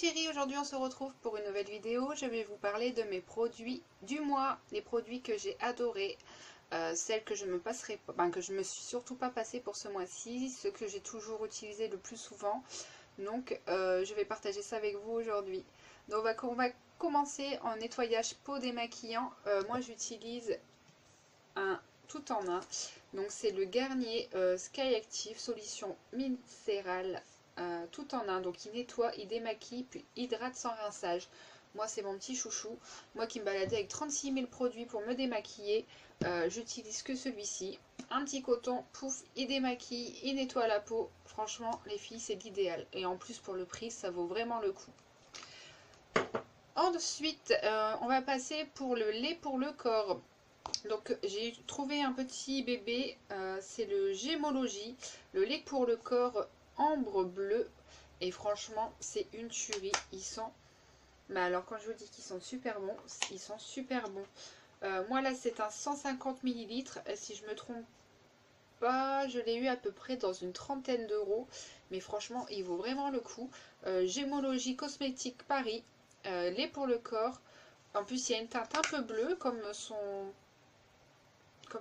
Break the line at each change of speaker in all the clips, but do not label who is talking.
chéris, aujourd'hui on se retrouve pour une nouvelle vidéo. Je vais vous parler de mes produits du mois, les produits que j'ai adorés, celles que je me passerai, que je me suis surtout pas passé pour ce mois-ci, ceux que j'ai toujours utilisé le plus souvent. Donc je vais partager ça avec vous aujourd'hui. Donc on va commencer en nettoyage peau démaquillant. Moi j'utilise un tout en un. Donc c'est le Garnier Sky Active Solution Minérale tout en un. Donc il nettoie, il démaquille, puis hydrate sans rinçage. Moi c'est mon petit chouchou. Moi qui me baladais avec 36 000 produits pour me démaquiller, j'utilise que celui-ci. Un petit coton, pouf, il démaquille, il nettoie la peau. Franchement les filles c'est l'idéal. Et en plus pour le prix ça vaut vraiment le coup. Ensuite on va passer pour le lait pour le corps. Donc j'ai trouvé un petit bébé, c'est le Gémologie, le lait pour le corps ambre bleu. Et franchement c'est une tuerie, ils sont... Mais alors quand je vous dis qu'ils sont super bons, ils sont super bons. Moi là c'est un 150 ml, si je me trompe pas, je l'ai eu à peu près dans une trentaine d'euros. Mais franchement il vaut vraiment le coup. Gémologie Cosmétique Paris, lait pour le corps. En plus il y a une teinte un peu bleue comme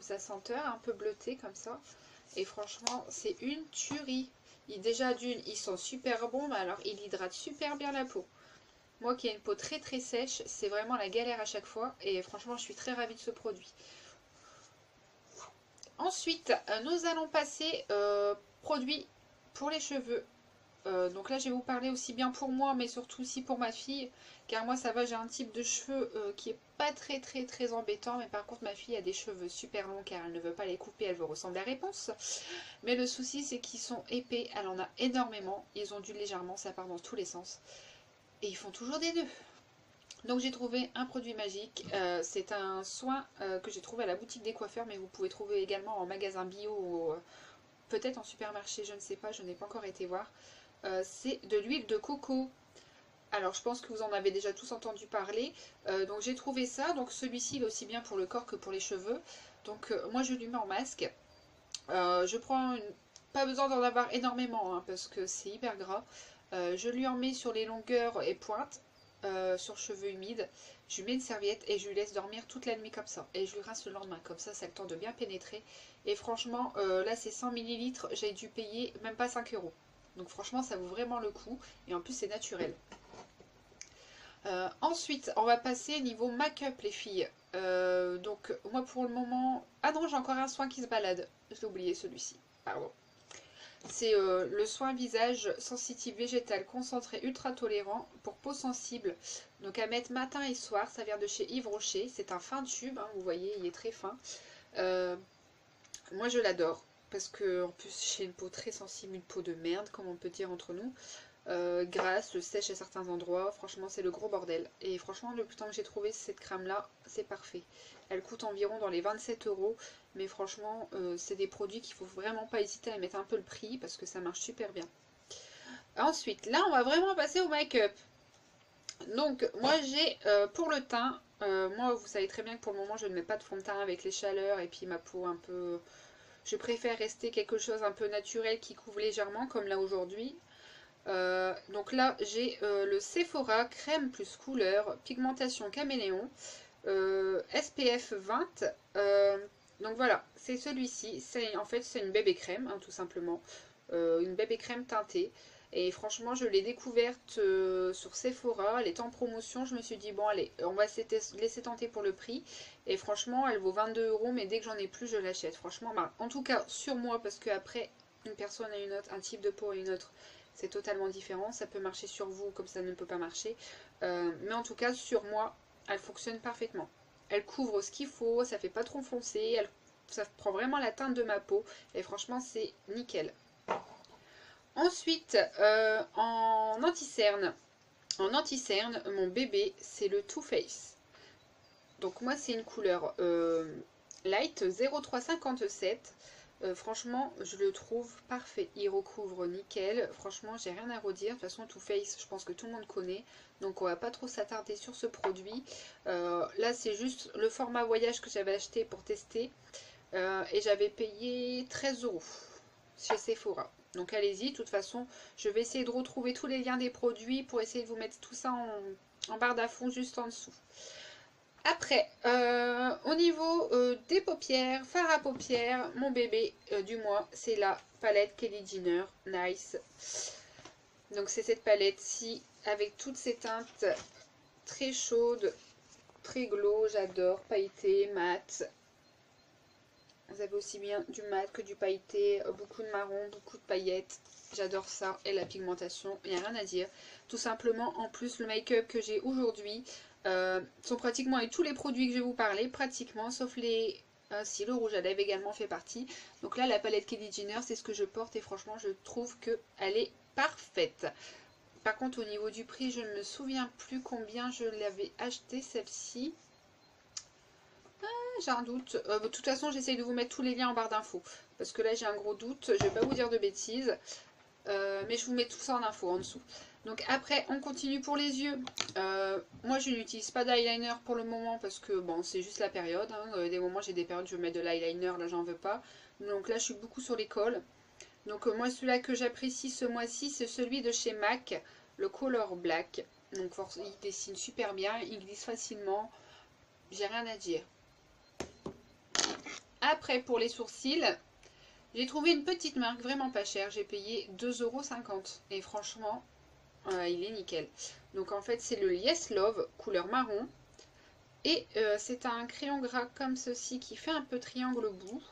sa senteur, un peu bleutée comme ça. Et franchement, c'est une tuerie. Déjà d'une, ils sont super bons, mais alors ils hydratent super bien la peau. Moi qui ai une peau très très sèche, c'est vraiment la galère à chaque fois. Et franchement, je suis très ravie de ce produit. Ensuite, nous allons passer produits pour les cheveux. Donc là je vais vous parler aussi bien pour moi mais surtout aussi pour ma fille, car moi ça va, j'ai un type de cheveux qui est pas très embêtant, mais par contre ma fille a des cheveux super longs car elle ne veut pas les couper, elle veut ressembler à Réponse. Mais le souci c'est qu'ils sont épais, elle en a énormément, ils ondulent légèrement, ça part dans tous les sens et ils font toujours des nœuds. Donc j'ai trouvé un produit magique, c'est un soin que j'ai trouvé à la boutique des coiffeurs, mais vous pouvez trouver également en magasin bio ou peut-être en supermarché, je ne sais pas, je n'ai pas encore été voir. C'est de l'huile de coco. Alors je pense que vous en avez déjà tous entendu parler. Donc j'ai trouvé ça. Donc celui-ci il est aussi bien pour le corps que pour les cheveux. Donc moi je lui mets en masque. Je prends pas besoin d'en avoir énormément hein, parce que c'est hyper gras. Je lui en mets sur les longueurs et pointes. Sur cheveux humides, je lui mets une serviette et je lui laisse dormir toute la nuit comme ça. Et je lui rince le lendemain, comme ça le temps de bien pénétrer. Et franchement, là c'est 100 ml, j'ai dû payer même pas 5 euros. Donc franchement, ça vaut vraiment le coup. Et en plus, c'est naturel. Ensuite, on va passer niveau make-up, les filles. Donc moi pour le moment... Ah non, j'ai encore un soin qui se balade. J'ai oublié celui-ci. Pardon. C'est le soin visage sensitive végétal concentré ultra tolérant pour peau sensible. Donc à mettre matin et soir, ça vient de chez Yves Rocher. C'est un fin tube, hein, vous voyez, il est très fin. Moi je l'adore parce que en plus j'ai une peau très sensible, une peau de merde comme on peut dire entre nous. Grasse, sèche à certains endroits, franchement c'est le gros bordel. Et franchement depuis le temps que j'ai trouvé cette crème là, c'est parfait. Elle coûte environ dans les 27 euros, mais franchement c'est des produits qu'il faut vraiment pas hésiter à mettre un peu le prix parce que ça marche super bien. Ensuite là on va vraiment passer au make-up. Donc moi j'ai pour le teint, moi vous savez très bien que pour le moment je ne mets pas de fond de teint avec les chaleurs et puis ma peau un peu... Je préfère rester quelque chose un peu naturel qui couvre légèrement comme là aujourd'hui. Donc là j'ai le Sephora crème plus couleur pigmentation caméléon SPF 20. Donc voilà, c'est celui-ci. En fait c'est une bébé crème hein, tout simplement, une bébé crème teintée. Et franchement je l'ai découverte sur Sephora, elle est en promotion, je me suis dit bon allez on va se laisser tenter pour le prix. Et franchement elle vaut 22 euros, mais dès que j'en ai plus je l'achète. Franchement en tout cas sur moi, parce que après une personne a une autre, un type de peau a une autre, c'est totalement différent, ça peut marcher sur vous comme ça ne peut pas marcher. Mais en tout cas sur moi, elle fonctionne parfaitement. Elle couvre ce qu'il faut, ça fait pas trop foncé, ça prend vraiment la teinte de ma peau. Et franchement c'est nickel. Ensuite, en anti-cerne, mon bébé, c'est le Too Faced. Donc moi, c'est une couleur light 0357. Franchement, je le trouve parfait. Il recouvre nickel. Franchement, j'ai rien à redire. De toute façon, Too Faced, je pense que tout le monde connaît. Donc, on va pas trop s'attarder sur ce produit. Là, c'est juste le format voyage que j'avais acheté pour tester. Et j'avais payé 13 euros chez Sephora. Donc allez-y, de toute façon, je vais essayer de retrouver tous les liens des produits pour essayer de vous mettre tout ça en barre d'infos juste en dessous. Après, au niveau des paupières, fard à paupières, mon bébé du mois, c'est la palette Kylie Jenner Nice. Donc c'est cette palette-ci avec toutes ces teintes très chaudes, très glow, j'adore, pailleté, mat. Vous avez aussi bien du mat que du pailleté, beaucoup de marron, beaucoup de paillettes. J'adore ça. Et la pigmentation, il n'y a rien à dire. Tout simplement, en plus, le make-up que j'ai aujourd'hui sont pratiquement avec tous les produits que je vais vous parler, pratiquement, sauf les... si, le rouge à lèvres également fait partie. Donc là, la palette Kylie Jenner, c'est ce que je porte et franchement, je trouve qu'elle est parfaite. Par contre, au niveau du prix, je ne me souviens plus combien je l'avais acheté, celle-ci. J'ai un doute. De toute façon, j'essaye de vous mettre tous les liens en barre d'infos. Parce que là, j'ai un gros doute. Je vais pas vous dire de bêtises. Mais je vous mets tout ça en info en dessous. Donc après, on continue pour les yeux. Moi, je n'utilise pas d'eyeliner pour le moment. Parce que, bon, c'est juste la période. Hein. Des moments, j'ai des périodes, je mets de l'eyeliner. Là, j'en veux pas. Donc là, je suis beaucoup sur les cols. Donc moi, celui-là que j'apprécie ce mois-ci, c'est celui de chez MAC. Le Color Black. Donc il dessine super bien. Il glisse facilement. J'ai rien à dire. Après, pour les sourcils, j'ai trouvé une petite marque vraiment pas chère. J'ai payé 2,50 €. Et franchement, il est nickel. Donc en fait, c'est le Yes Love, couleur marron. Et c'est un crayon gras comme ceci qui fait un peu triangle au bout.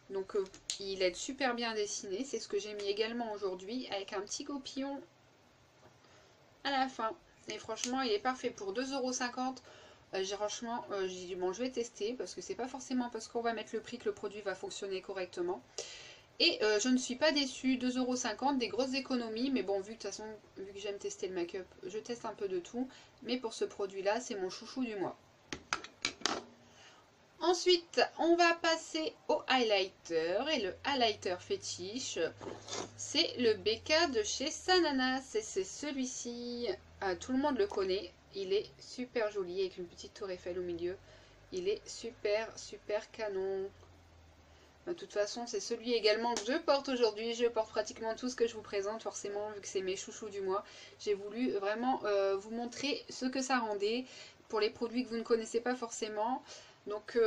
Donc il est super bien dessiné. C'est ce que j'ai mis également aujourd'hui avec un petit copillon à la fin. Et franchement, il est parfait pour 2,50 €. Franchement, j'ai dit bon, je vais tester parce que c'est pas forcément parce qu'on va mettre le prix que le produit va fonctionner correctement. Et je ne suis pas déçue, 2,50 €, des grosses économies, mais bon, vu que de toute façon, vu que j'aime tester le make-up, je teste un peu de tout. Mais pour ce produit-là, c'est mon chouchou du mois. Ensuite, on va passer au highlighter. Et le highlighter fétiche, c'est le BK de chez Sananas. Et c'est celui-ci, tout le monde le connaît. Il est super joli avec une petite tour Eiffel au milieu. Il est super, super canon. De toute façon, c'est celui également que je porte aujourd'hui. Je porte pratiquement tout ce que je vous présente, forcément, vu que c'est mes chouchous du mois. J'ai voulu vraiment vous montrer ce que ça rendait pour les produits que vous ne connaissez pas forcément. Donc,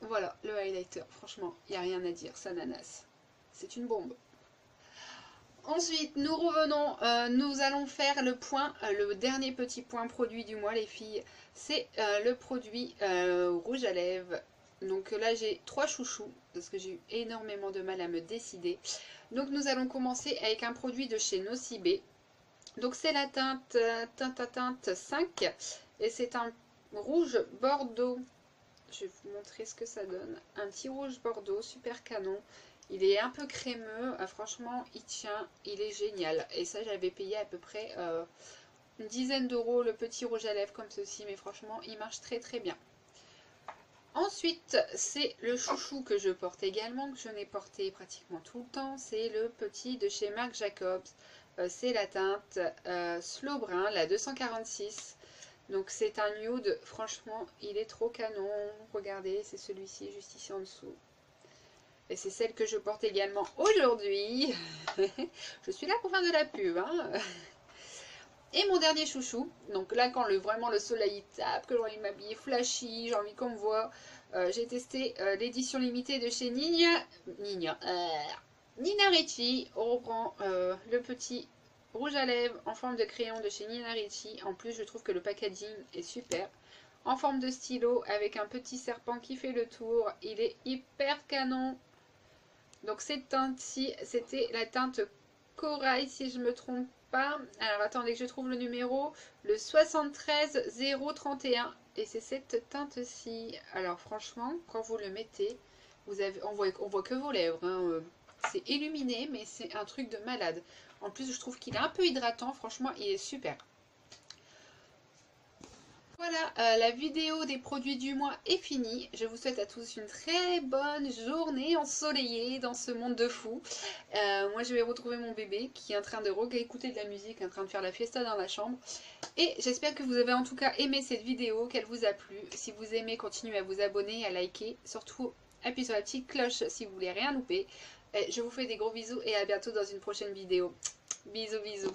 voilà, le highlighter. Franchement, il n'y a rien à dire. Sananas. C'est une bombe. Ensuite, nous revenons, nous allons faire le point, le dernier petit point produit du mois les filles, c'est le produit rouge à lèvres. Donc là j'ai 3 chouchous, parce que j'ai eu énormément de mal à me décider. Donc nous allons commencer avec un produit de chez Nocibé. Donc c'est la teinte, teinte 5, et c'est un rouge bordeaux. Je vais vous montrer ce que ça donne. Un petit rouge bordeaux, super canon. Il est un peu crémeux, franchement il tient, il est génial. Et ça j'avais payé à peu près une dizaine d'euros le petit rouge à lèvres comme ceci, mais franchement il marche très très bien. Ensuite c'est le chouchou que je porte également, que je n'ai porté pratiquement tout le temps, c'est le petit de chez Marc Jacobs. C'est la teinte Slow Brun, la 246. Donc c'est un nude, franchement il est trop canon. Regardez, c'est celui-ci juste ici en dessous. Et c'est celle que je porte également aujourd'hui. Je suis là pour faire de la pub. Hein. Et mon dernier chouchou. Donc là, quand vraiment le soleil tape, que j'ai envie de m'habiller flashy, j'ai envie qu'on me voit. J'ai testé l'édition limitée de chez Nina Ricci. On reprend le petit rouge à lèvres en forme de crayon de chez Nina Ricci. En plus, je trouve que le packaging est super. En forme de stylo avec un petit serpent qui fait le tour. Il est hyper canon. Donc cette teinte-ci, c'était la teinte corail si je ne me trompe pas. Alors attendez que je trouve le numéro, le 73031. Et c'est cette teinte-ci. Alors franchement, quand vous le mettez, on voit que vos lèvres. Hein. C'est illuminé, mais c'est un truc de malade. En plus, je trouve qu'il est un peu hydratant. Franchement, il est super. Voilà, la vidéo des produits du mois est finie. Je vous souhaite à tous une très bonne journée ensoleillée dans ce monde de fou. Moi, je vais retrouver mon bébé qui est en train de écouter de la musique, en train de faire la fiesta dans la chambre. Et j'espère que vous avez en tout cas aimé cette vidéo, qu'elle vous a plu. Si vous aimez, continuez à vous abonner, à liker. Surtout, appuyez sur la petite cloche si vous voulez rien louper. Et je vous fais des gros bisous et à bientôt dans une prochaine vidéo. Bisous bisous.